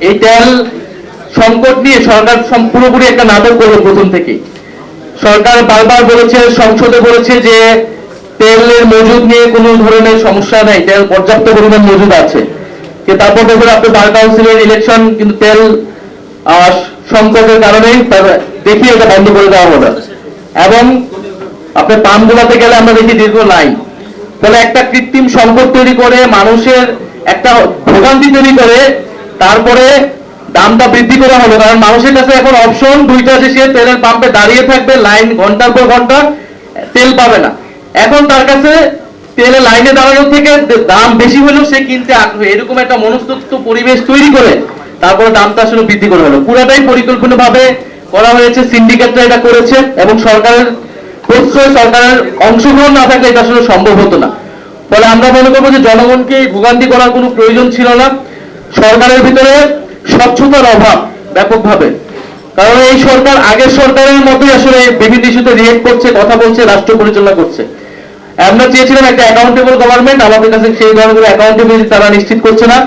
এই তেল সংকট নিয়ে সরকার পুরোপুরি একটা নাটক করলো প্রথম থেকে। সরকার বারবার বলেছে, সংসদে বলেছে যে তেলের মজুদ নিয়ে কোনো ধরনের সমস্যা নাই, তেল পর্যাপ্ত পরিমাণ মজুদ আছে। তারপর দেখুন আপনি বার কাউন্সিলের ইলেকশন কিন্তু তেল সংকটের কারণেই দেখি এটা বন্ধ করে দেওয়া হলো। এবং আপনি পাম্পগুলোতে গেলে আমরা দেখি দীর্ঘ লাইন। ফলে একটা কৃত্রিম সংকট তৈরি করে, মানুষের একটা ভোগান্তি তৈরি করে, তারপরে দামটা বৃদ্ধি করা হলো। কারণ মানুষের কাছে এখন অপশন দুইটা, যে সে তেলের পাম্পে দাঁড়িয়ে থাকবে, লাইন ঘন্টার পর ঘন্টা, তেল পাবে না। এখন তার কাছে তেলের লাইনে দাঁড়ানোর থেকে দাম বেশি হলেও সে কিনতে আগ্রহী, এরকম একটা মনস্তত্ত্ব পরিবেশ তৈরি করে তারপরে দামটা আসলে বৃদ্ধি করা হলো। পুরাটাই পরিকল্পনাভাবে করা হয়েছে, সিন্ডিকেটরা এটা করেছে, এবং সরকারের প্রশ্রয়, সরকারের অংশগ্রহণ না থাকলে এটা আসলে সম্ভব হতো না। ফলে আমরা মনে করবো যে জনগণকে ভোগান্তি করার কোনো প্রয়োজন ছিল না। সরকারের ভিতরে স্বচ্ছতার অভাব ব্যাপকভাবে, কারণ এই সরকার আগের সরকারের মতোই আসলে বিভিন্ন ইস্যুতে রিয়েক্ট করছে, কথা বলছে, রাষ্ট্র পরিচালনা করছে। আমরা চেয়েছিলাম একটা অ্যাকাউন্টেবল গভর্নমেন্ট, আমাদের কাছে সেই ধরনের অ্যাকাউন্টেবিলিটি তারা নিশ্চিত করছে না।